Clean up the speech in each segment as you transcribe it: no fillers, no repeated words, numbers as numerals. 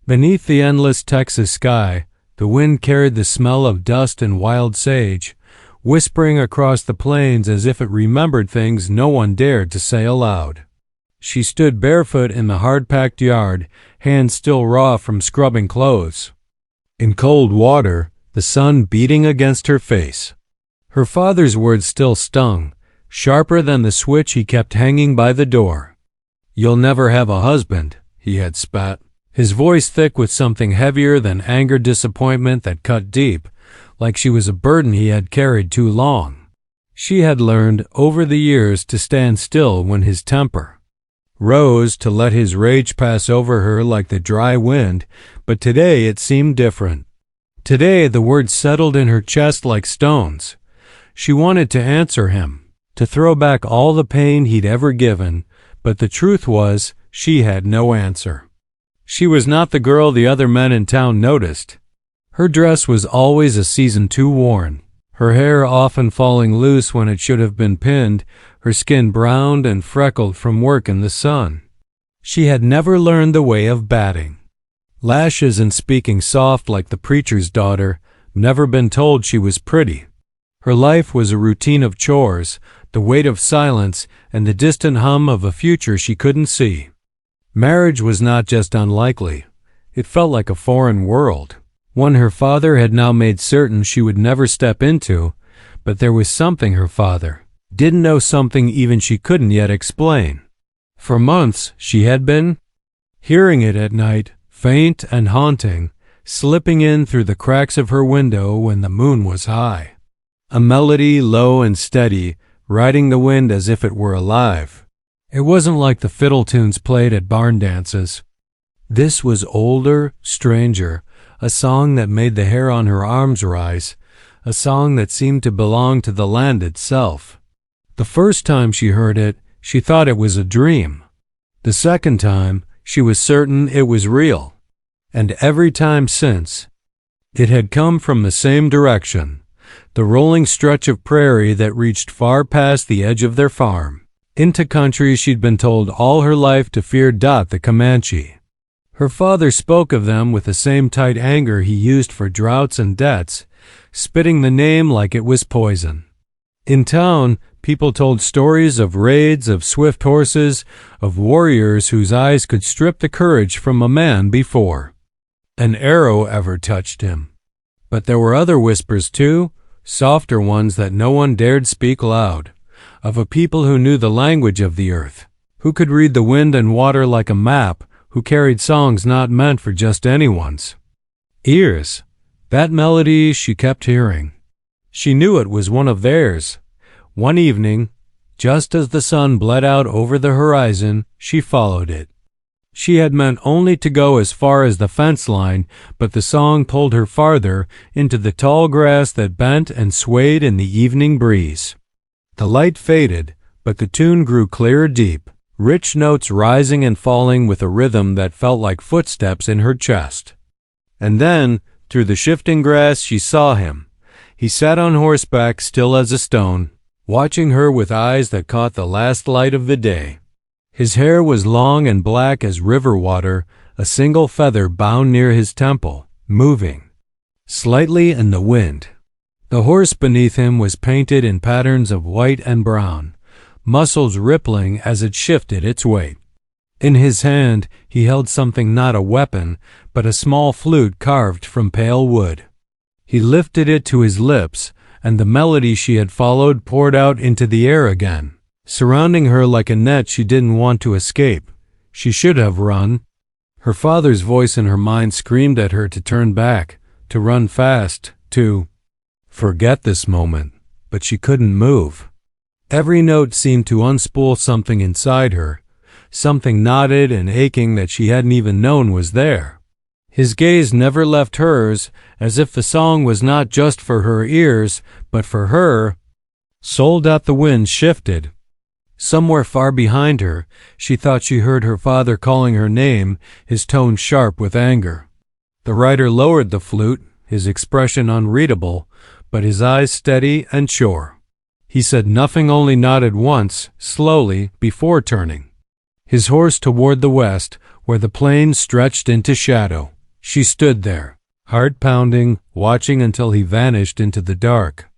Beneath the endless Texas sky, the wind carried the smell of dust and wild sage, whispering across the plains as if it remembered things no one dared to say aloud. She stood barefoot in the hard-packed yard, hands still raw from scrubbing clothes. In cold water, the sun beating against her face. Her father's words still stung, sharper than the switch he kept hanging by the door. "You'll never have a husband," he had spat, his voice thick with something heavier than anger, disappointment that cut deep, like she was a burden he had carried too long. She had learned, over the years, to stand still when his temper rose, to let his rage pass over her like the dry wind, but today it seemed different. Today the words settled in her chest like stones. She wanted to answer him, to throw back all the pain he'd ever given, but the truth was, she had no answer. She was not the girl the other men in town noticed. Her dress was always a season too worn, her hair often falling loose when it should have been pinned, her skin browned and freckled from work in the sun. She had never learned the way of batting lashes and speaking soft like the preacher's daughter, never been told she was pretty. Her life was a routine of chores, the weight of silence, and the distant hum of a future she couldn't see. Marriage was not just unlikely. It felt like a foreign world, one her father had now made certain she would never step into, but there was something her father didn't know, something even she couldn't yet explain. For months she had been hearing it at night, faint and haunting, slipping in through the cracks of her window when the moon was high. A melody low and steady, riding the wind as if it were alive. It wasn't like the fiddle tunes played at barn dances. This was older, stranger, a song that made the hair on her arms rise, a song that seemed to belong to the land itself. The first time she heard it, she thought it was a dream. The second time, she was certain it was real. And every time since, it had come from the same direction, the rolling stretch of prairie that reached far past the edge of their farm, into country she'd been told all her life to fear. The Comanche. Her father spoke of them with the same tight anger he used for droughts and debts, spitting the name like it was poison. In town, people told stories of raids, of swift horses, of warriors whose eyes could strip the courage from a man before an arrow ever touched him. But there were other whispers too, softer ones that no one dared speak loud, of a people who knew the language of the earth, who could read the wind and water like a map, who carried songs not meant for just anyone's ears. That melody she kept hearing. She knew it was one of theirs. One evening, just as the sun bled out over the horizon, she followed it. She had meant only to go as far as the fence line, but the song pulled her farther into the tall grass that bent and swayed in the evening breeze. The light faded, but the tune grew clearer, deep, rich notes rising and falling with a rhythm that felt like footsteps in her chest. And then, through the shifting grass, she saw him. He sat on horseback, still as a stone, watching her with eyes that caught the last light of the day. His hair was long and black as river water, a single feather bound near his temple, moving slightly in the wind. The horse beneath him was painted in patterns of white and brown, muscles rippling as it shifted its weight. In his hand he held something, not a weapon, but a small flute carved from pale wood. He lifted it to his lips, and the melody she had followed poured out into the air again, surrounding her like a net she didn't want to escape. She should have run. Her father's voice in her mind screamed at her to turn back, to run fast, to forget this moment, but she couldn't move. Every note seemed to unspool something inside her, something knotted and aching that she hadn't even known was there. His gaze never left hers, as if the song was not just for her ears, but for her soul. The wind shifted. Somewhere far behind her, she thought she heard her father calling her name, his tone sharp with anger. The rider lowered the flute, his expression unreadable, but his eyes steady and sure. He said nothing, only nodded once, slowly, before turning his horse toward the west, where the plains stretched into shadow. She stood there, heart pounding, watching until he vanished into the dark.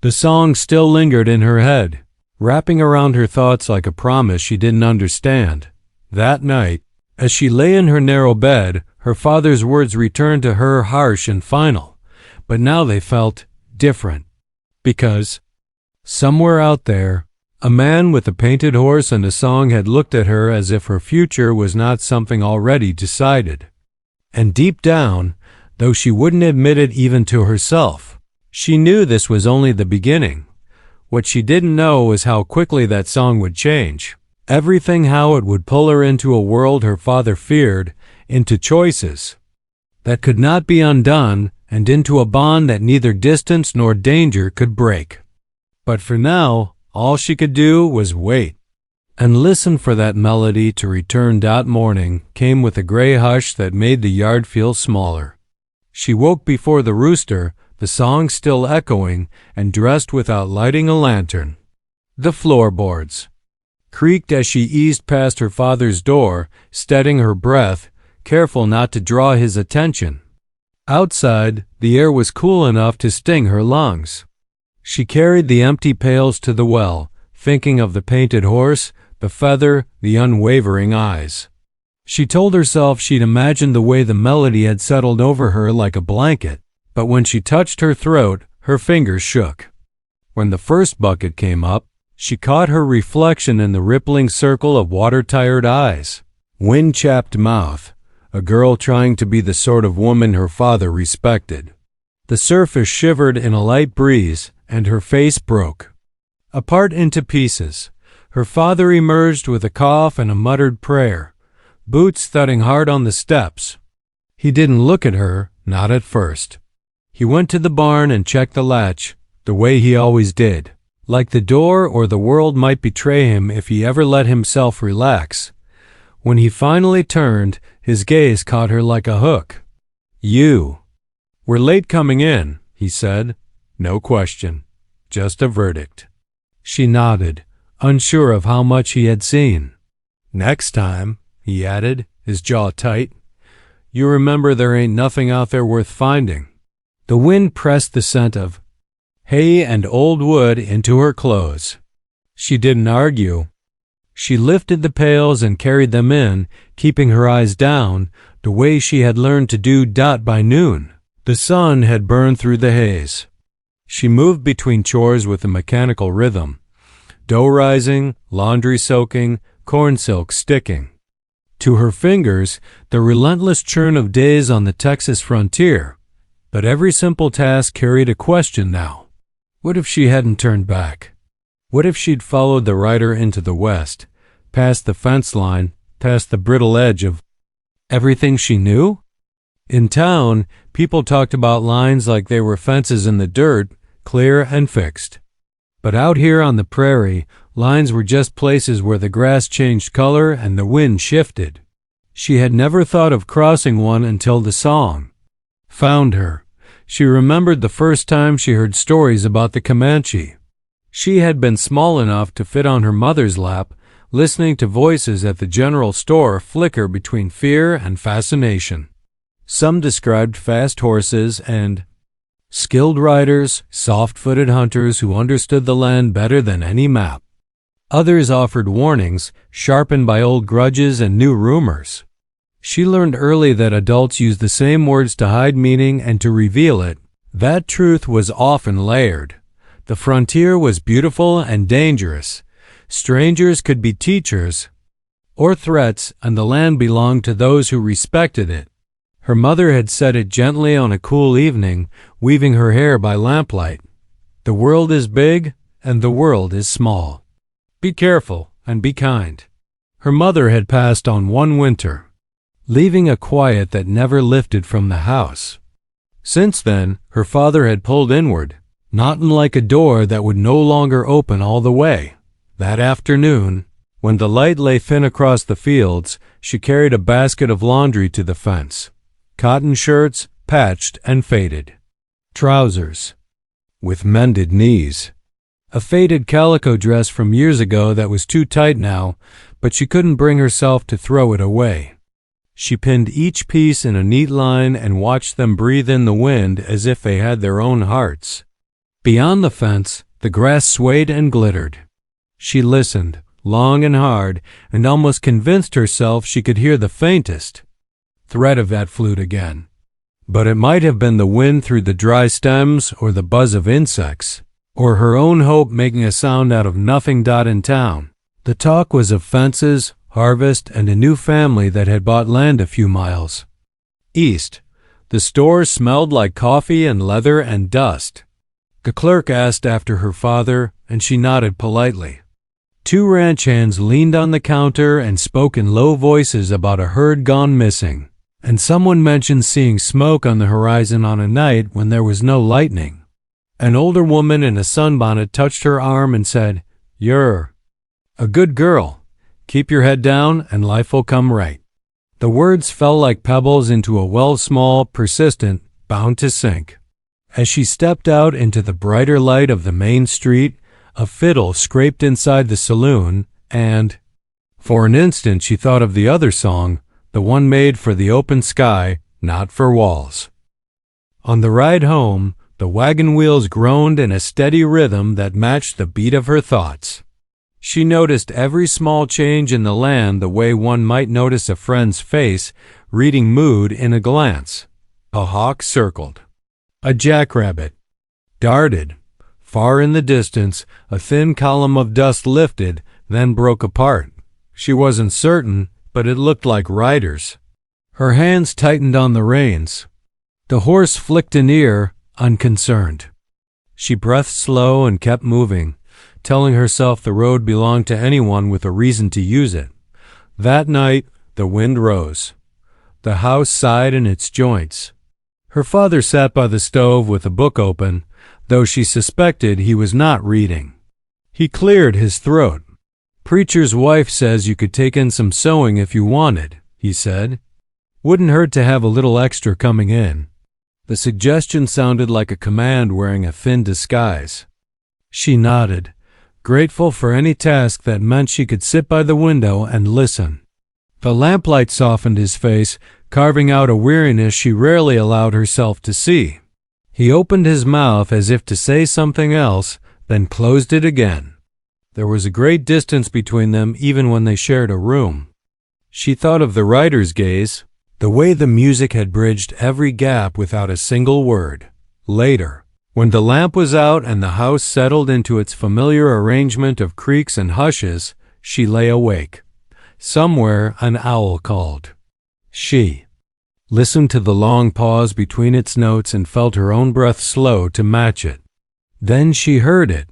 The song still lingered in her head, wrapping around her thoughts like a promise she didn't understand. That night, as she lay in her narrow bed, her father's words returned to her harsh and final, but now they felt different. Because, somewhere out there, a man with a painted horse and a song had looked at her as if her future was not something already decided. And deep down, though she wouldn't admit it even to herself, she knew this was only the beginning. What she didn't know was how quickly that song would change. Everything, how it would pull her into a world her father feared, into choices that could not be undone, and into a bond that neither distance nor danger could break. But for now, all she could do was wait and listen for that melody to return. Morning came with a gray hush that made the yard feel smaller. She woke before the rooster, the song still echoing, and dressed without lighting a lantern. The floorboards creaked as she eased past her father's door, steadying her breath, careful not to draw his attention. Outside, the air was cool enough to sting her lungs. She carried the empty pails to the well, thinking of the painted horse, the feather, the unwavering eyes. She told herself she'd imagined the way the melody had settled over her like a blanket, but when she touched her throat, her fingers shook. When the first bucket came up, she caught her reflection in the rippling circle of water-tired eyes, wind-chapped mouth, a girl trying to be the sort of woman her father respected. The surface shivered in a light breeze, and her face broke apart into pieces. Her father emerged with a cough and a muttered prayer, boots thudding hard on the steps. He didn't look at her, not at first. He went to the barn and checked the latch, the way he always did, like the door or the world might betray him if he ever let himself relax. When he finally turned, his gaze caught her like a hook. "You were late coming in," he said. No question, just a verdict. She nodded, unsure of how much he had seen. "Next time," he added, his jaw tight, "you remember there ain't nothing out there worth finding." The wind pressed the scent of hay and old wood into her clothes. She didn't argue. She lifted the pails and carried them in, keeping her eyes down, the way she had learned to do. By noon, the sun had burned through the haze. She moved between chores with a mechanical rhythm, dough rising, laundry soaking, corn silk sticking. To her fingers, the relentless churn of days on the Texas frontier. But every simple task carried a question now. What if she hadn't turned back? What if she'd followed the rider into the West, past the fence line, past the brittle edge of everything she knew? In town, people talked about lines like they were fences in the dirt, clear and fixed. But out here on the prairie, lines were just places where the grass changed color and the wind shifted. She had never thought of crossing one until the song found her. She remembered the first time she heard stories about the Comanche. She had been small enough to fit on her mother's lap, listening to voices at the general store flicker between fear and fascination. Some described fast horses and skilled riders, soft-footed hunters who understood the land better than any map. Others offered warnings, sharpened by old grudges and new rumors. She learned early that adults use the same words to hide meaning and to reveal it. That truth was often layered. The frontier was beautiful and dangerous. Strangers could be teachers or threats, and the land belonged to those who respected it. Her mother had said it gently on a cool evening, weaving her hair by lamplight. The world is big, and the world is small. Be careful and be kind. Her mother had passed on one winter, leaving a quiet that never lifted from the house. Since then, her father had pulled inward, not unlike a door that would no longer open all the way. That afternoon, when the light lay thin across the fields, she carried a basket of laundry to the fence. Cotton shirts, patched and faded. Trousers with mended knees. A faded calico dress from years ago that was too tight now, but she couldn't bring herself to throw it away. She pinned each piece in a neat line and watched them breathe in the wind as if they had their own hearts. Beyond the fence, the grass swayed and glittered. She listened, long and hard, and almost convinced herself she could hear the faintest threat of that flute again. But it might have been the wind through the dry stems, or the buzz of insects, or her own hope making a sound out of nothing. In town, the talk was of fences, harvest, and a new family that had bought land a few miles east. The stores smelled like coffee and leather and dust. The clerk asked after her father, and she nodded politely. Two ranch hands leaned on the counter and spoke in low voices about a herd gone missing, and someone mentioned seeing smoke on the horizon on a night when there was no lightning. An older woman in a sunbonnet touched her arm and said, "You're a good girl. Keep your head down and life will come right." The words fell like pebbles into a well small, persistent, bound to sink. As she stepped out into the brighter light of the main street, a fiddle scraped inside the saloon, and for an instant she thought of the other song, the one made for the open sky, not for walls. On the ride home, the wagon wheels groaned in a steady rhythm that matched the beat of her thoughts. She noticed every small change in the land the way one might notice a friend's face, reading mood in a glance. A hawk circled. A jackrabbit darted. Far in the distance, a thin column of dust lifted, then broke apart. She wasn't certain, but it looked like riders. Her hands tightened on the reins. The horse flicked an ear, unconcerned. She breathed slow and kept moving, telling herself the road belonged to anyone with a reason to use it. That night, the wind rose. The house sighed in its joints. Her father sat by the stove with a book open, though she suspected he was not reading. He cleared his throat. "Preacher's wife says you could take in some sewing if you wanted," he said. "Wouldn't hurt to have a little extra coming in." The suggestion sounded like a command wearing a thin disguise. She nodded, grateful for any task that meant she could sit by the window and listen. The lamplight softened his face, carving out a weariness she rarely allowed herself to see. He opened his mouth as if to say something else, then closed it again. There was a great distance between them even when they shared a room. She thought of the writer's gaze, the way the music had bridged every gap without a single word. Later, when the lamp was out and the house settled into its familiar arrangement of creaks and hushes, she lay awake. Somewhere an owl called. She listened to the long pause between its notes and felt her own breath slow to match it. Then she heard it.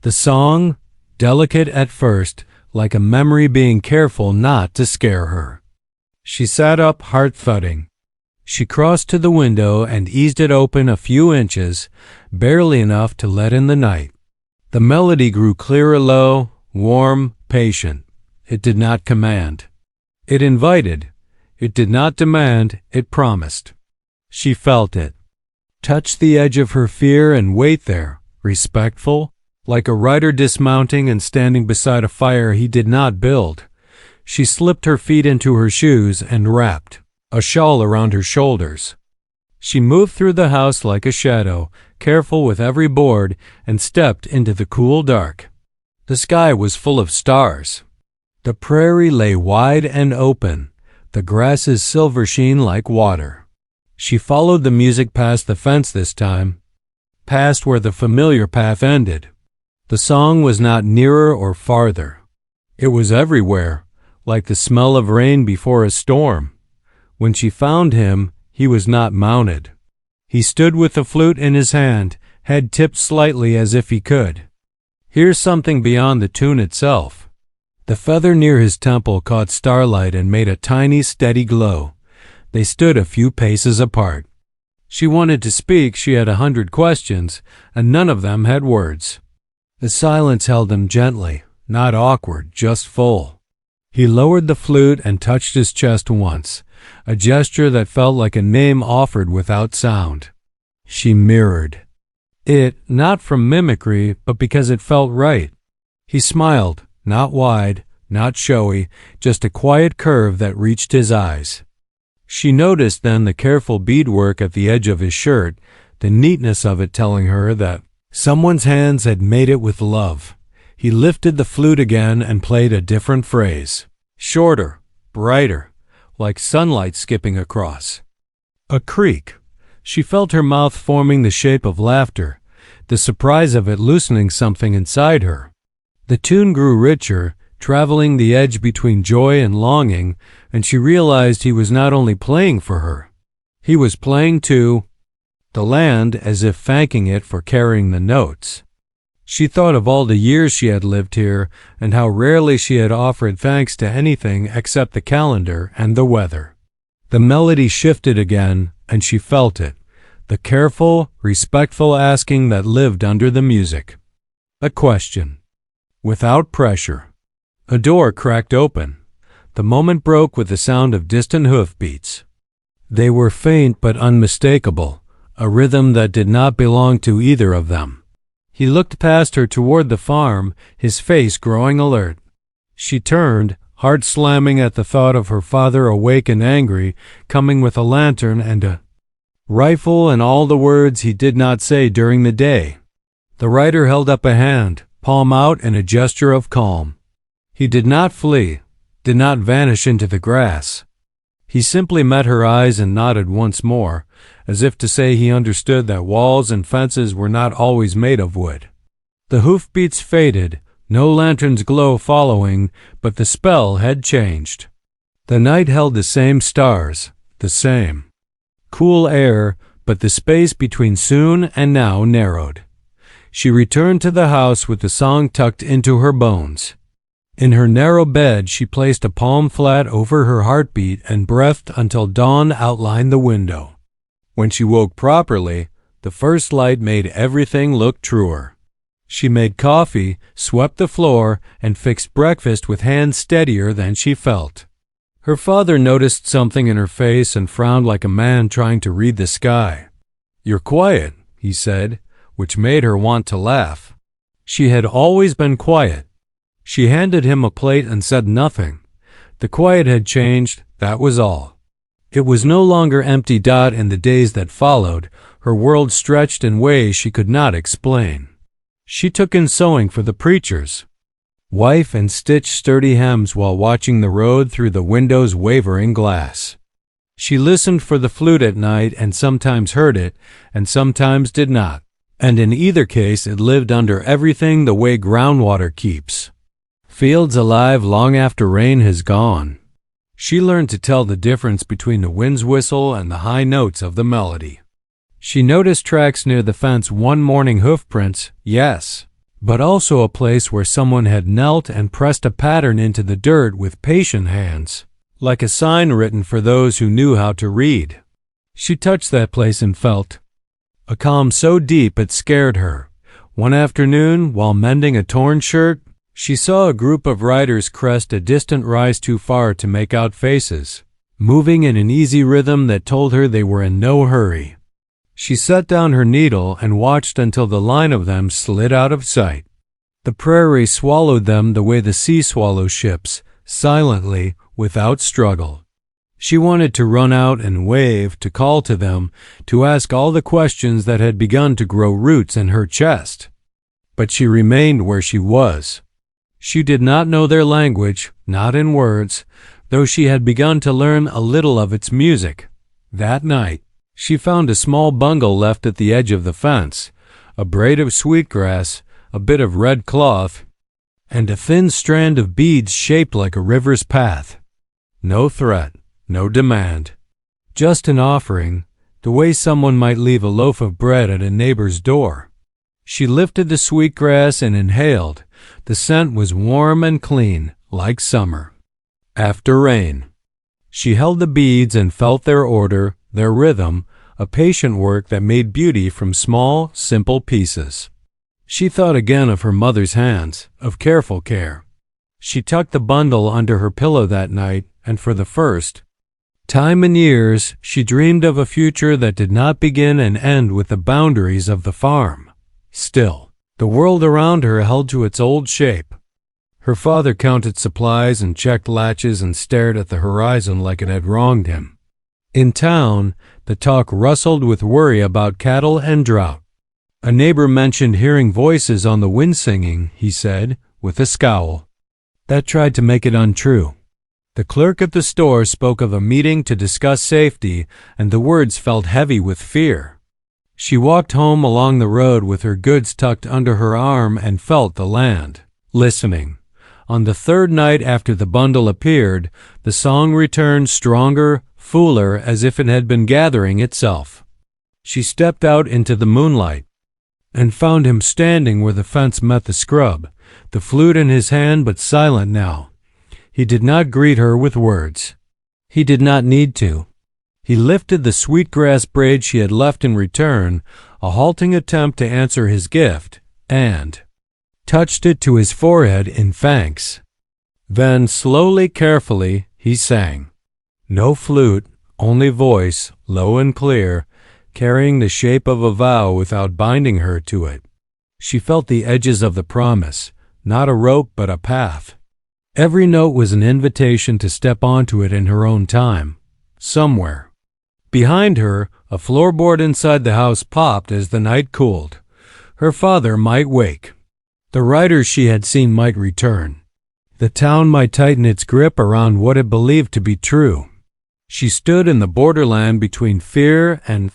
The song, delicate at first, like a memory being careful not to scare her. She sat up, heart thudding. She crossed to the window and eased it open a few inches, barely enough to let in the night. The melody grew clearer, low, warm, patient. It did not command. It invited. It did not demand. It promised. She felt it. Touch the edge of her fear and wait there, respectful, like a rider dismounting and standing beside a fire he did not build. She slipped her feet into her shoes and wrapped a shawl around her shoulders. She moved through the house like a shadow, careful with every board, and stepped into the cool dark. The sky was full of stars. The prairie lay wide and open, the grasses silver sheen like water. She followed the music past the fence this time, past where the familiar path ended. The song was not nearer or farther. It was everywhere, like the smell of rain before a storm. When she found him, he was not mounted. He stood with the flute in his hand, head tipped slightly as if he could hear something beyond the tune itself. The feather near his temple caught starlight and made a tiny, steady glow. They stood a few paces apart. She wanted to speak. She had 100 questions, and none of them had words. The silence held him gently, not awkward, just full. He lowered the flute and touched his chest once, a gesture that felt like a name offered without sound. She mirrored it, not from mimicry, but because it felt right. He smiled, not wide, not showy, just a quiet curve that reached his eyes. She noticed then the careful beadwork at the edge of his shirt, the neatness of it telling her that someone's hands had made it with love. He lifted the flute again and played a different phrase. Shorter, brighter, like sunlight skipping across. A creak. She felt her mouth forming the shape of laughter, the surprise of it loosening something inside her. The tune grew richer, traveling the edge between joy and longing, and she realized he was not only playing for her. He was playing to the land, as if thanking it for carrying the notes. She thought of all the years she had lived here and how rarely she had offered thanks to anything except the calendar and the weather. The melody shifted again, and she felt it, the careful, respectful asking that lived under the music. A question. Without pressure. A door cracked open. The moment broke with the sound of distant hoofbeats. They were faint but unmistakable, a rhythm that did not belong to either of them. He looked past her toward the farm, his face growing alert. She turned, heart slamming at the thought of her father awake and angry, coming with a lantern and a rifle and all the words he did not say during the day. The rider held up a hand, palm out in a gesture of calm. He did not flee, did not vanish into the grass. He simply met her eyes and nodded once more, as if to say he understood that walls and fences were not always made of wood. The hoofbeats faded, no lantern's glow following, but the spell had changed. The night held the same stars, the same cool air, but the space between soon and now narrowed. She returned to the house with the song tucked into her bones. In her narrow bed she placed a palm flat over her heartbeat and breathed until dawn outlined the window. When she woke properly, the first light made everything look truer. She made coffee, swept the floor, and fixed breakfast with hands steadier than she felt. Her father noticed something in her face and frowned like a man trying to read the sky. "You're quiet," he said, which made her want to laugh. She had always been quiet. She handed him a plate and said nothing. The quiet had changed, that was all. It was no longer empty dot in the days that followed. Her world stretched in ways she could not explain. She took in sewing for the preachers. Wife and stitched sturdy hems while watching the road through the window's wavering glass. She listened for the flute at night and sometimes heard it and sometimes did not. And in either case it lived under everything the way groundwater keeps. Fields alive long after rain has gone. She learned to tell the difference between the wind's whistle and the high notes of the melody. She noticed tracks near the fence, one morning hoofprints, yes, but also a place where someone had knelt and pressed a pattern into the dirt with patient hands, like a sign written for those who knew how to read. She touched that place and felt a calm so deep it scared her. One afternoon, while mending a torn shirt, she saw a group of riders crest a distant rise too far to make out faces, moving in an easy rhythm that told her they were in no hurry. She set down her needle and watched until the line of them slid out of sight. The prairie swallowed them the way the sea swallows ships, silently, without struggle. She wanted to run out and wave, to call to them, to ask all the questions that had begun to grow roots in her chest. But she remained where she was. She did not know their language, not in words, though she had begun to learn a little of its music. That night, she found a small bundle left at the edge of the fence, a braid of sweetgrass, a bit of red cloth, and a thin strand of beads shaped like a river's path. No threat, no demand. Just an offering, the way someone might leave a loaf of bread at a neighbor's door. She lifted the sweetgrass and inhaled. The scent was warm and clean, like summer after rain. She held the beads and felt their order, their rhythm, a patient work that made beauty from small, simple pieces. She thought again of her mother's hands, of careful care. She tucked the bundle under her pillow that night, and for the first time in years, she dreamed of a future that did not begin and end with the boundaries of the farm. Still, the world around her held to its old shape. Her father counted supplies and checked latches and stared at the horizon like it had wronged him. In town, the talk rustled with worry about cattle and drought. A neighbor mentioned hearing voices on the wind singing, he said, with a scowl. That tried to make it untrue. The clerk at the store spoke of a meeting to discuss safety, and the words felt heavy with fear. She walked home along the road with her goods tucked under her arm and felt the land, listening. On the third night after the bundle appeared, the song returned stronger, fuller, as if it had been gathering itself. She stepped out into the moonlight and found him standing where the fence met the scrub, the flute in his hand but silent now. He did not greet her with words. He did not need to. He lifted the sweetgrass braid she had left in return, a halting attempt to answer his gift, and touched it to his forehead in thanks. Then, slowly, carefully, he sang. No flute, only voice, low and clear, carrying the shape of a vow without binding her to it. She felt the edges of the promise, not a rope but a path. Every note was an invitation to step onto it in her own time, somewhere. Behind her, a floorboard inside the house popped as the night cooled. Her father might wake. The riders she had seen might return. The town might tighten its grip around what it believed to be true. She stood in the borderland between fear and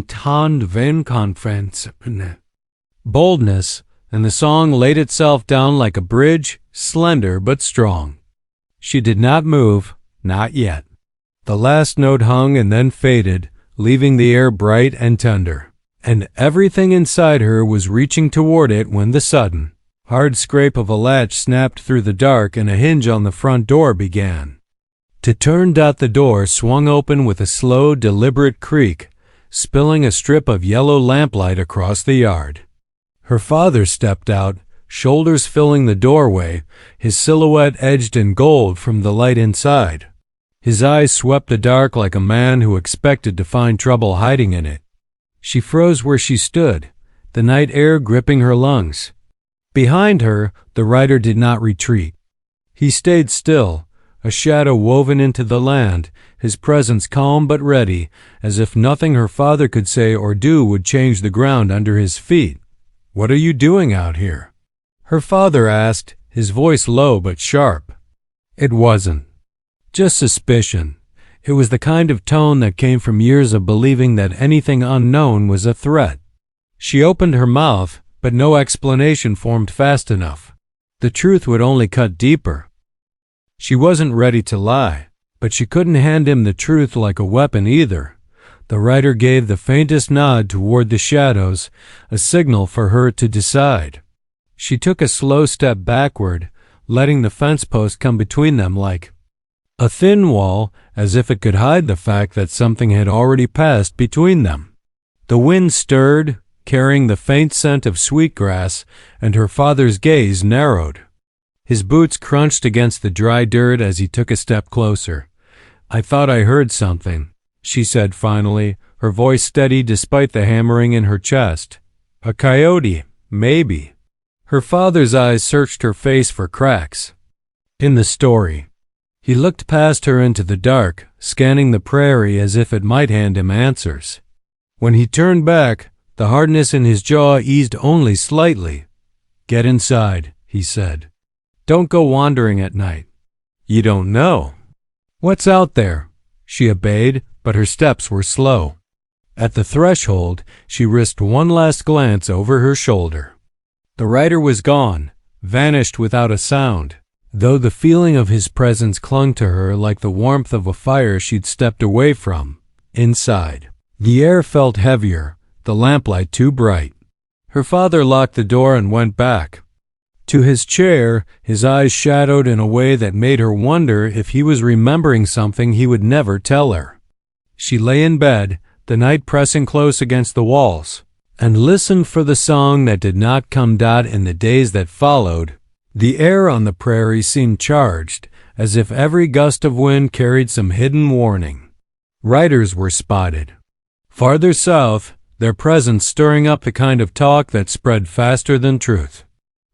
tant vain confiance. Boldness, and the song laid itself down like a bridge, slender but strong. She did not move, not yet. The last note hung and then faded, leaving the air bright and tender, and everything inside her was reaching toward it when the sudden, hard scrape of a latch snapped through the dark and a hinge on the front door began to turn. The door swung open with a slow, deliberate creak, spilling a strip of yellow lamplight across the yard. Her father stepped out, shoulders filling the doorway, his silhouette edged in gold from the light inside. His eyes swept the dark like a man who expected to find trouble hiding in it. She froze where she stood, the night air gripping her lungs. Behind her, the rider did not retreat. He stayed still, a shadow woven into the land, his presence calm but ready, as if nothing her father could say or do would change the ground under his feet. "What are you doing out here?" her father asked, his voice low but sharp. It wasn't just suspicion. It was the kind of tone that came from years of believing that anything unknown was a threat. She opened her mouth, but no explanation formed fast enough. The truth would only cut deeper. She wasn't ready to lie, but she couldn't hand him the truth like a weapon either. The rider gave the faintest nod toward the shadows, a signal for her to decide. She took a slow step backward, letting the fence post come between them like a thin wall, as if it could hide the fact that something had already passed between them. The wind stirred, carrying the faint scent of sweetgrass, and her father's gaze narrowed. His boots crunched against the dry dirt as he took a step closer. "I thought I heard something," she said finally, her voice steady despite the hammering in her chest. "A coyote, maybe." Her father's eyes searched her face for cracks in the story. He looked past her into the dark, scanning the prairie as if it might hand him answers. When he turned back, the hardness in his jaw eased only slightly. "Get inside," he said. "Don't go wandering at night. You don't know what's out there." She obeyed, but her steps were slow. At the threshold, she risked one last glance over her shoulder. The rider was gone, vanished without a sound, though the feeling of his presence clung to her like the warmth of a fire she'd stepped away from. Inside, the air felt heavier, the lamplight too bright. Her father locked the door and went back to his chair, his eyes shadowed in a way that made her wonder if he was remembering something he would never tell her. She lay in bed, the night pressing close against the walls, and listened for the song that did not come. In the days that followed, the air on the prairie seemed charged, as if every gust of wind carried some hidden warning. Riders were spotted farther south, their presence stirring up the kind of talk that spread faster than truth.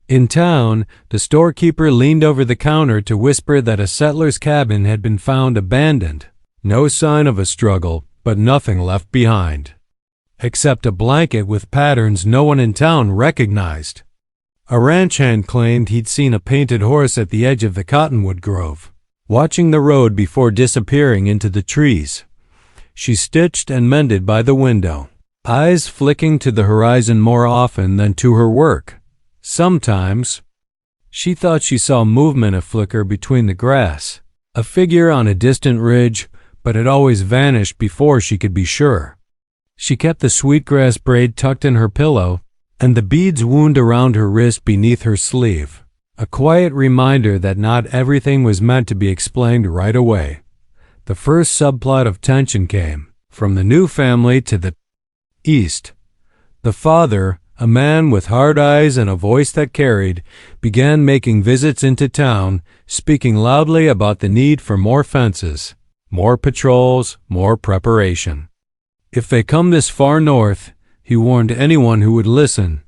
In town, the storekeeper leaned over the counter to whisper that a settler's cabin had been found abandoned, No sign of a struggle, but nothing left behind. Except a blanket with patterns no one in town recognized. A ranch hand claimed he'd seen a painted horse at the edge of the cottonwood grove, watching the road before disappearing into the trees. She stitched and mended by the window, eyes flicking to the horizon more often than to her work. Sometimes, she thought she saw movement aflicker between the grass, a figure on a distant ridge, but it always vanished before she could be sure. She kept the sweetgrass braid tucked in her pillow, and the beads wound around her wrist beneath her sleeve, a quiet reminder that not everything was meant to be explained right away. The first subplot of tension came from the new family to the east. The father, a man with hard eyes and a voice that carried, began making visits into town, speaking loudly about the need for more fences, more patrols, more preparation. If they come this far north, he warned anyone who would listen,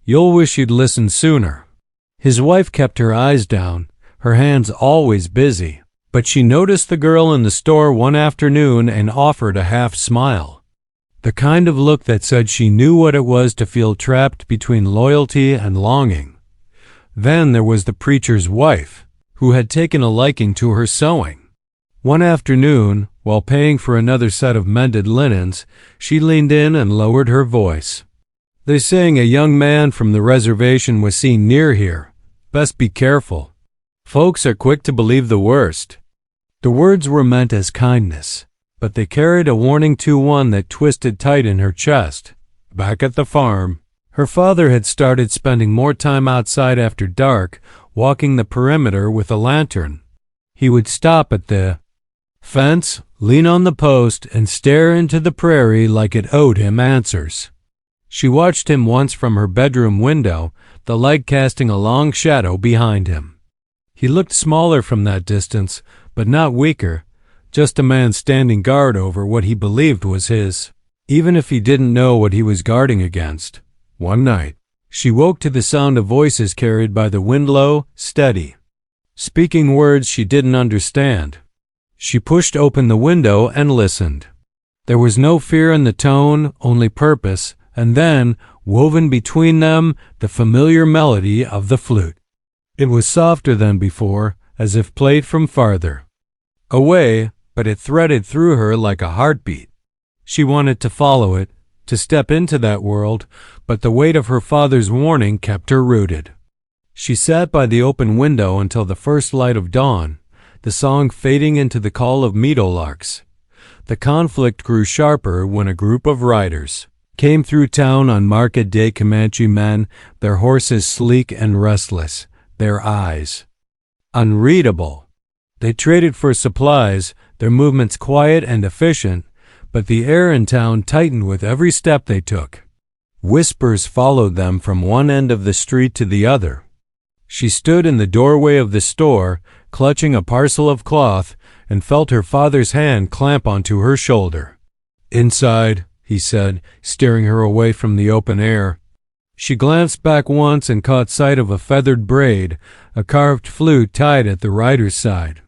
you'll wish you'd listened sooner. His wife kept her eyes down, her hands always busy, but she noticed the girl in the store one afternoon and offered a half smile. The kind of look that said she knew what it was to feel trapped between loyalty and longing. Then there was the preacher's wife, who had taken a liking to her sewing. One afternoon, while paying for another set of mended linens, she leaned in and lowered her voice. "They're saying a young man from the reservation was seen near here. Best be careful. Folks are quick to believe the worst." The words were meant as kindness, but they carried a warning to one that twisted tight in her chest. Back at the farm, her father had started spending more time outside after dark, walking the perimeter with a lantern. He would stop at the fence, lean on the post, and stare into the prairie like it owed him answers. She watched him once from her bedroom window, the light casting a long shadow behind him. He looked smaller from that distance, but not weaker, just a man standing guard over what he believed was his, even if he didn't know what he was guarding against. One night, she woke to the sound of voices carried by the wind low, steady, speaking words she didn't understand. She pushed open the window and listened. There was no fear in the tone, only purpose, and then, woven between them, the familiar melody of the flute. It was softer than before, as if played from farther away, but it threaded through her like a heartbeat. She wanted to follow it, to step into that world, but the weight of her father's warning kept her rooted. She sat by the open window until the first light of dawn, the song fading into the call of meadowlarks. The conflict grew sharper when a group of riders came through town on market day. Comanche men, their horses sleek and restless, their eyes unreadable. They traded for supplies, their movements quiet and efficient, but the air in town tightened with every step they took. Whispers followed them from one end of the street to the other. She stood in the doorway of the store, clutching a parcel of cloth, and felt her father's hand clamp onto her shoulder. "Inside," he said, steering her away from the open air. She glanced back once and caught sight of a feathered braid, a carved flute tied at the rider's side.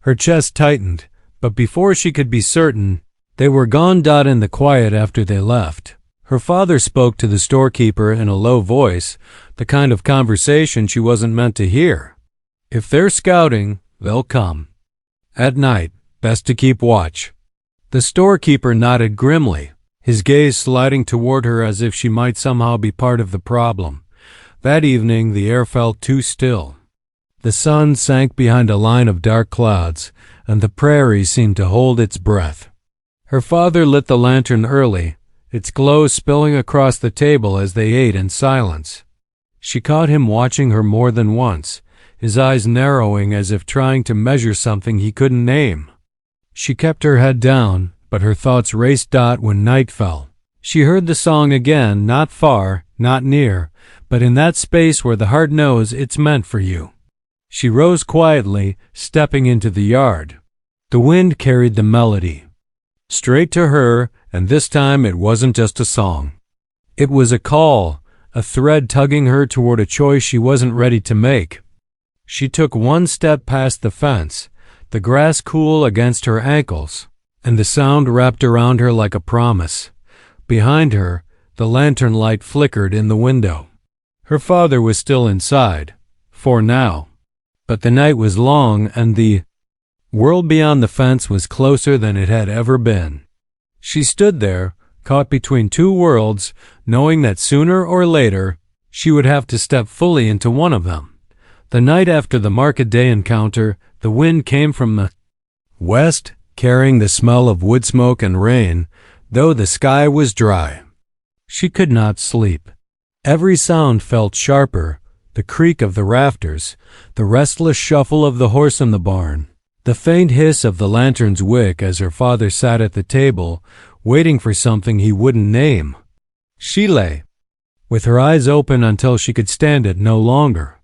Her chest tightened, but before she could be certain, they were gone. In the quiet after they left, her father spoke to the storekeeper in a low voice, the kind of conversation she wasn't meant to hear. "If they're scouting, they'll come. At night, best to keep watch." The storekeeper nodded grimly, his gaze sliding toward her as if she might somehow be part of the problem. That evening, the air felt too still. The sun sank behind a line of dark clouds, and the prairie seemed to hold its breath. Her father lit the lantern early, its glow spilling across the table as they ate in silence. She caught him watching her more than once, his eyes narrowing as if trying to measure something he couldn't name. She kept her head down, but her thoughts raced. When night fell, she heard the song again, not far, not near, but in that space where the heart knows it's meant for you. She rose quietly, stepping into the yard. The wind carried the melody straight to her, and this time it wasn't just a song. It was a call, a thread tugging her toward a choice she wasn't ready to make. She took one step past the fence, the grass cool against her ankles. and the sound wrapped around her like a promise. Behind her, the lantern light flickered in the window. Her father was still inside, for now. But the night was long, and the world beyond the fence was closer than it had ever been. She stood there, caught between two worlds, knowing that sooner or later she would have to step fully into one of them. The night after the market day encounter, the wind came from the west, carrying the smell of wood smoke and rain, though the sky was dry. She could not sleep. Every sound felt sharper, the creak of the rafters, the restless shuffle of the horse in the barn, the faint hiss of the lantern's wick as her father sat at the table, waiting for something he wouldn't name. She lay, with her eyes open until she could stand it no longer.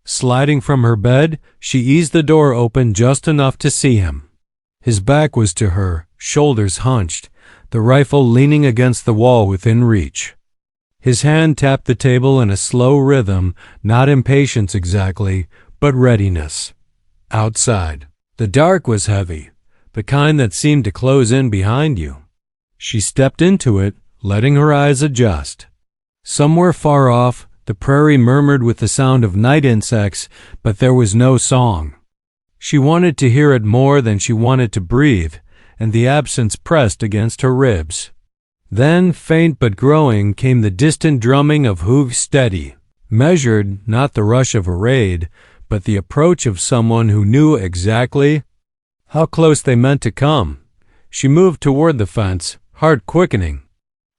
Sliding from her bed, she eased the door open just enough to see him. His back was to her, shoulders hunched, the rifle leaning against the wall within reach. His hand tapped the table in a slow rhythm, not impatience exactly, but readiness. Outside, the dark was heavy, the kind that seemed to close in behind you. She stepped into it, letting her eyes adjust. Somewhere far off, the prairie murmured with the sound of night insects, but there was no song. She wanted to hear it more than she wanted to breathe, and the absence pressed against her ribs. Then, faint but growing, came the distant drumming of hooves, steady, measured, not the rush of a raid, but the approach of someone who knew exactly how close they meant to come. She moved toward the fence, heart quickening.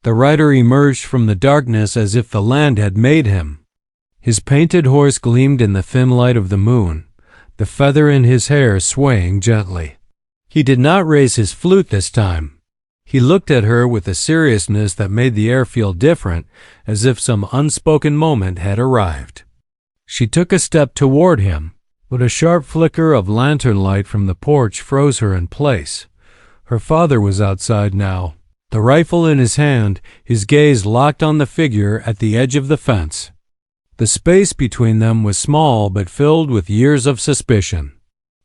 The rider emerged from the darkness as if the land had made him. His painted horse gleamed in the thin light of the moon, the feather in his hair swaying gently. He did not raise his flute this time. He looked at her with a seriousness that made the air feel different, as if some unspoken moment had arrived. She took a step toward him, but a sharp flicker of lantern light from the porch froze her in place. Her father was outside now, the rifle in his hand, his gaze locked on the figure at the edge of the fence. The space between them was small but filled with years of suspicion.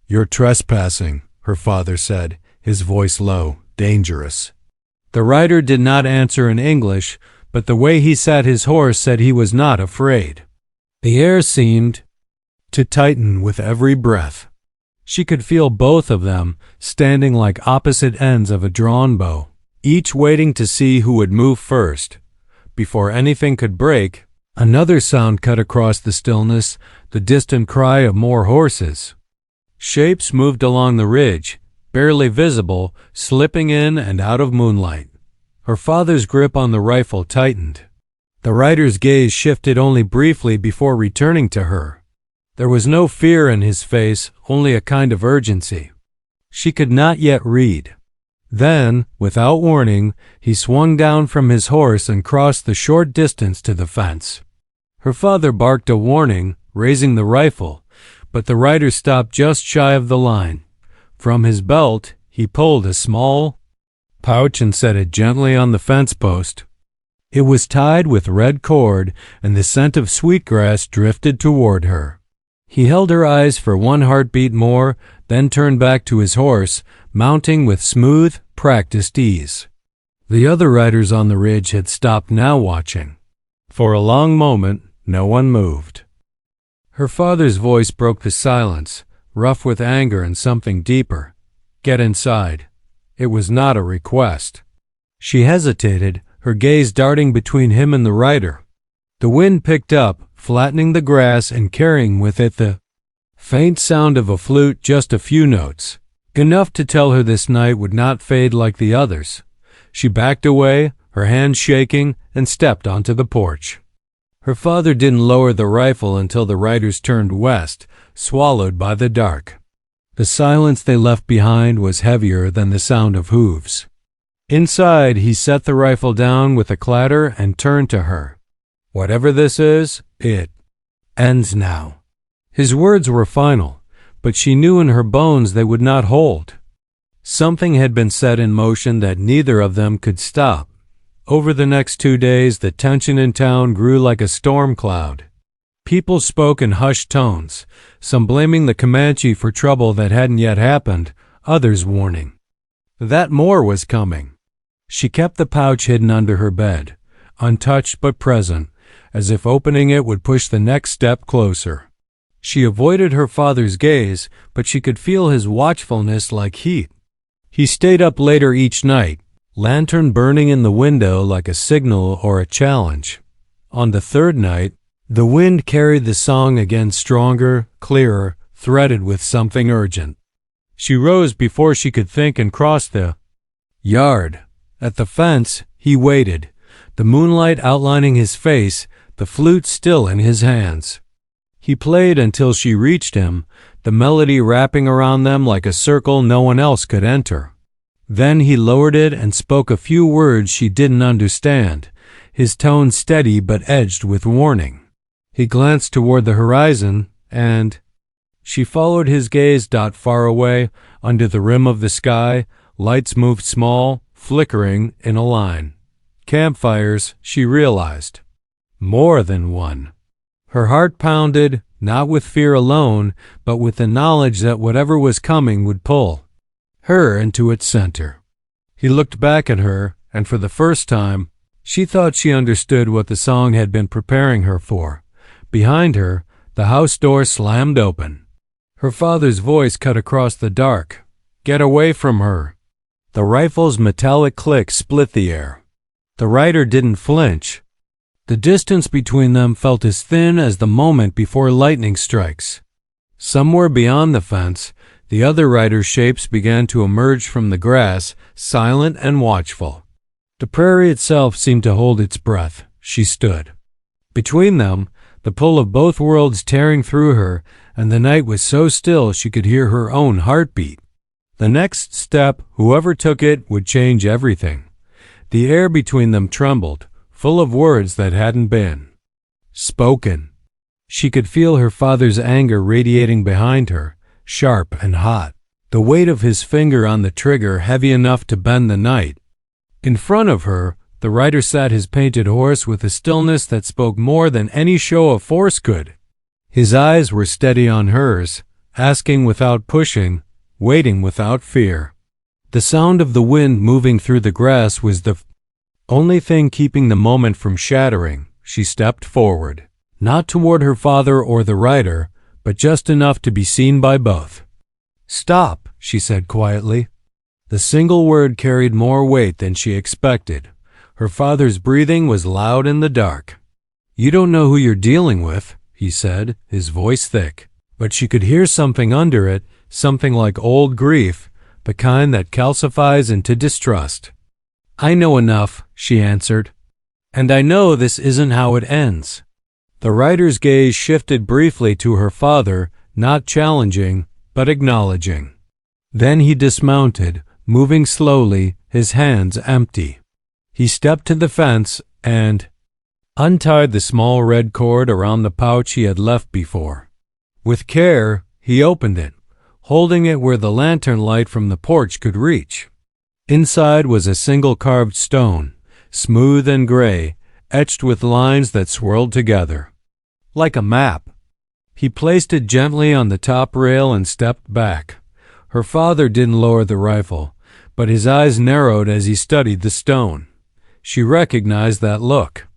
"You're trespassing," her father said, his voice low, dangerous. The rider did not answer in English, but the way he sat his horse said he was not afraid. The air seemed to tighten with every breath. She could feel both of them standing like opposite ends of a drawn bow, each waiting to see who would move first. Before anything could break, another sound cut across the stillness, the distant cry of more horses. Shapes moved along the ridge, barely visible, slipping in and out of moonlight. Her father's grip on the rifle tightened. The rider's gaze shifted only briefly before returning to her. There was no fear in his face, only a kind of urgency. She could not yet read. Then, without warning, he swung down from his horse and crossed the short distance to the fence. Her father barked a warning, raising the rifle, but the rider stopped just shy of the line. From his belt, he pulled a small pouch and set it gently on the fence post. It was tied with red cord, and the scent of sweetgrass drifted toward her. He held her eyes for one heartbeat more, then turned back to his horse, mounting with smooth, practiced ease. The other riders on the ridge had stopped now watching. For a long moment, no one moved. Her father's voice broke the silence, rough with anger and something deeper. "Get inside." It was not a request. She hesitated, her gaze darting between him and the rider. The wind picked up, flattening the grass and carrying with it the faint sound of a flute, just a few notes, enough to tell her this night would not fade like the others. She backed away, her hands shaking, and stepped onto the porch. Her father didn't lower the rifle until the riders turned west, swallowed by the dark. The silence they left behind was heavier than the sound of hooves. Inside, he set the rifle down with a clatter and turned to her. "Whatever this is, it ends now." His words were final, but she knew in her bones they would not hold. Something had been set in motion that neither of them could stop. Over the next 2 days, the tension in town grew like a storm cloud. People spoke in hushed tones, some blaming the Comanche for trouble that hadn't yet happened, others warning. that more was coming. She kept the pouch hidden under her bed, untouched but present, as if opening it would push the next step closer. She avoided her father's gaze, but she could feel his watchfulness like heat. He stayed up later each night, lantern burning in the window like a signal or a challenge. On the third night, the wind carried the song again, stronger, clearer, threaded with something urgent. She rose before she could think and crossed the yard. At the fence, he waited, the moonlight outlining his face, the flute still in his hands. He played until she reached him, the melody wrapping around them like a circle no one else could enter. Then he lowered it and spoke a few words she didn't understand, his tone steady but edged with warning. He glanced toward the horizon, and she followed his gaze. Far away, under the rim of the sky, lights moved small, flickering in a line. Campfires, she realized. More than one. Her heart pounded, not with fear alone, but with the knowledge that whatever was coming would pull her into its center. He looked back at her, and for the first time, she thought she understood what the song had been preparing her for. Behind her, the house door slammed open. Her father's voice cut across the dark. "Get away from her." The rifle's metallic click split the air. The rider didn't flinch. The distance between them felt as thin as the moment before lightning strikes. Somewhere beyond the fence, the other rider's shapes began to emerge from the grass, silent and watchful. The prairie itself seemed to hold its breath. She stood. Between them, the pull of both worlds tearing through her, and the night was so still she could hear her own heartbeat. The next step, whoever took it, would change everything. The air between them trembled, full of words that hadn't been spoken. She could feel her father's anger radiating behind her, sharp and hot, the weight of his finger on the trigger heavy enough to bend the night. In front of her, the rider sat his painted horse with a stillness that spoke more than any show of force could. His eyes were steady on hers, asking without pushing, waiting without fear. The sound of the wind moving through the grass was the only thing keeping the moment from shattering. She stepped forward, not toward her father or the rider, but just enough to be seen by both. "Stop," she said quietly. The single word carried more weight than she expected. Her father's breathing was loud in the dark. "You don't know who you're dealing with," he said, his voice thick. But she could hear something under it, something like old grief, the kind that calcifies into distrust. "I know enough," she answered. "And I know this isn't how it ends." The rider's gaze shifted briefly to her father, not challenging, but acknowledging. Then he dismounted, moving slowly, his hands empty. He stepped to the fence and untied the small red cord around the pouch he had left before. With care, he opened it, holding it where the lantern light from the porch could reach. Inside was a single carved stone, smooth and gray, etched with lines that swirled together. Like a map. He placed it gently on the top rail and stepped back. Her father didn't lower the rifle, but his eyes narrowed as he studied the stone. She recognized that look.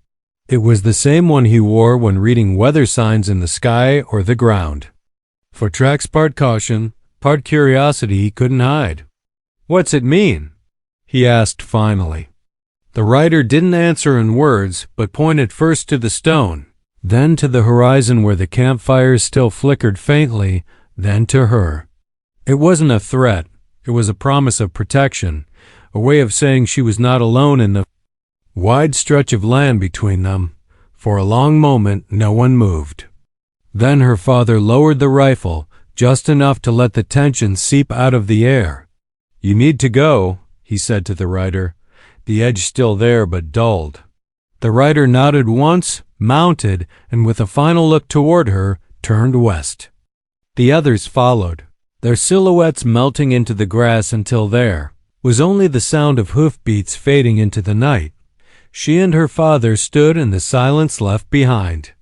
It was the same one he wore when reading weather signs in the sky or the ground. For Track's part caution, part curiosity he couldn't hide. "What's it mean?" he asked finally. The rider didn't answer in words, but pointed first to the stone, then to the horizon where the campfires still flickered faintly, then to her. It wasn't a threat. It was a promise of protection, a way of saying she was not alone in the wide stretch of land between them. For a long moment, no one moved. Then her father lowered the rifle, just enough to let the tension seep out of the air. "You need to go," he said to the rider, the edge still there but dulled. The rider nodded once, mounted, and with a final look toward her, turned west. The others followed, their silhouettes melting into the grass until there was only the sound of hoofbeats fading into the night. She and her father stood in the silence left behind.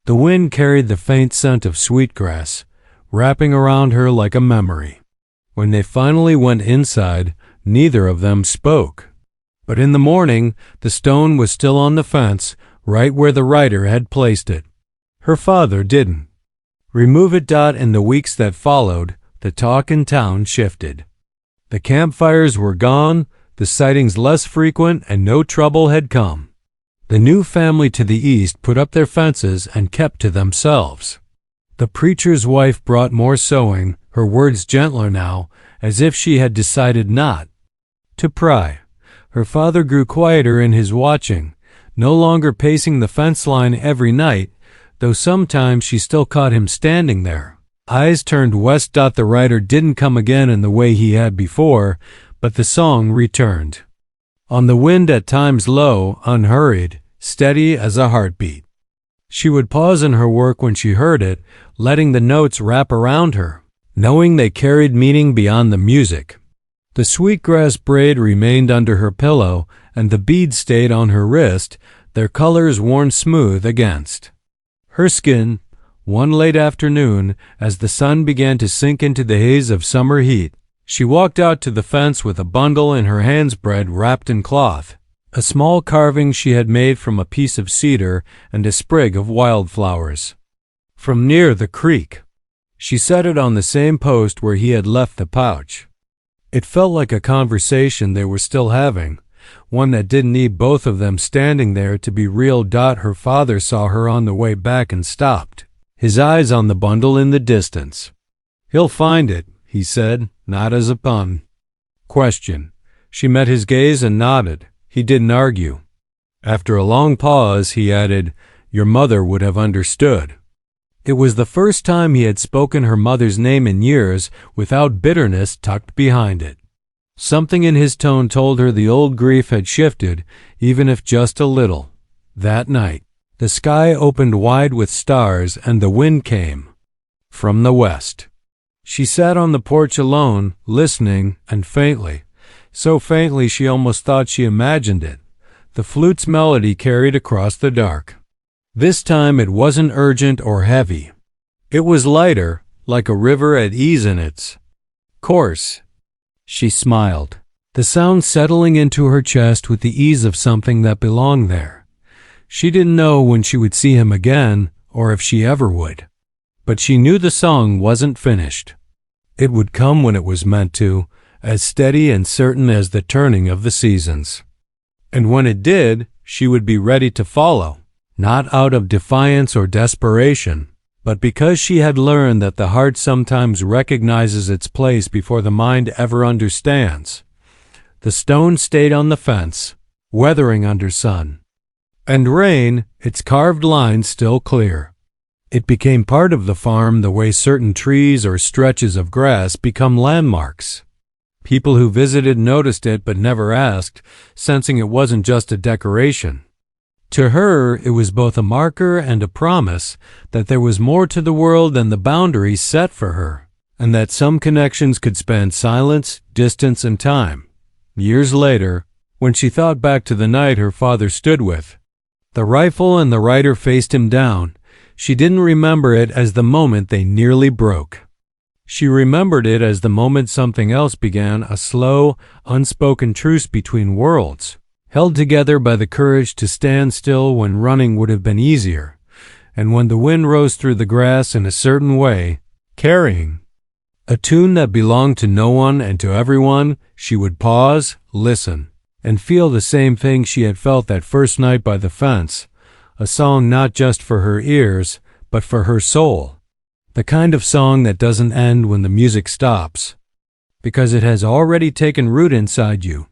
The wind carried the faint scent of sweetgrass, wrapping around her like a memory. When they finally went inside, Neither of them spoke. But in the morning, the stone was still on the fence, right where the writer had placed it. Her father didn't remove it. In the weeks that followed, the talk in town shifted. The campfires were gone, the sightings less frequent, and no trouble had come. The new family to the east put up their fences and kept to themselves. The preacher's wife brought more sewing, her words gentler now, as if she had decided not to pry. Her father grew quieter in his watching, no longer pacing the fence line every night, though sometimes she still caught him standing there, eyes turned west. The writer didn't come again in the way he had before, but the song returned. On the wind, at times low, unhurried, steady as a heartbeat. She would pause in her work when she heard it, letting the notes wrap around her, knowing they carried meaning beyond the music. The sweetgrass braid remained under her pillow, and the beads stayed on her wrist, their colors worn smooth against her skin. One late afternoon, as the sun began to sink into the haze of summer heat, she walked out to the fence with a bundle in her hands, bread wrapped in cloth, a small carving she had made from a piece of cedar, and a sprig of wildflowers from near the creek. She set it on the same post where he had left the pouch. It felt like a conversation they were still having, one that didn't need both of them standing there to be real. Her father saw her on the way back and stopped, his eyes on the bundle in the distance. "He'll find it," he said, not as a pun. Question. She met his gaze and nodded. He didn't argue. After a long pause, he added, "Your mother would have understood." It was the first time he had spoken her mother's name in years without bitterness tucked behind it. Something in his tone told her the old grief had shifted, even if just a little. That night, the sky opened wide with stars and the wind came from the west. She sat on the porch alone, listening, and faintly, so faintly she almost thought she imagined it, the flute's melody carried across the dark. This time it wasn't urgent or heavy. It was lighter, like a river at ease in its course. She smiled, the sound settling into her chest with the ease of something that belonged there. She didn't know when she would see him again, or if she ever would. But she knew the song wasn't finished. It would come when it was meant to, as steady and certain as the turning of the seasons. And when it did, she would be ready to follow. Not out of defiance or desperation, but because she had learned that the heart sometimes recognizes its place before the mind ever understands. The stone stayed on the fence, weathering under sun and rain, its carved lines still clear. It became part of the farm the way certain trees or stretches of grass become landmarks. People who visited noticed it but never asked, sensing it wasn't just a decoration. To her, it was both a marker and a promise that there was more to the world than the boundaries set for her, and that some connections could span silence, distance, and time. Years later, when she thought back to the night her father stood with the rifle and the writer faced him down, she didn't remember it as the moment they nearly broke. She remembered it as the moment something else began, a slow, unspoken truce between worlds, held together by the courage to stand still when running would have been easier, and when the wind rose through the grass in a certain way, carrying a tune that belonged to no one and to everyone, she would pause, listen, and feel the same thing she had felt that first night by the fence, a song not just for her ears, but for her soul, the kind of song that doesn't end when the music stops, because it has already taken root inside you.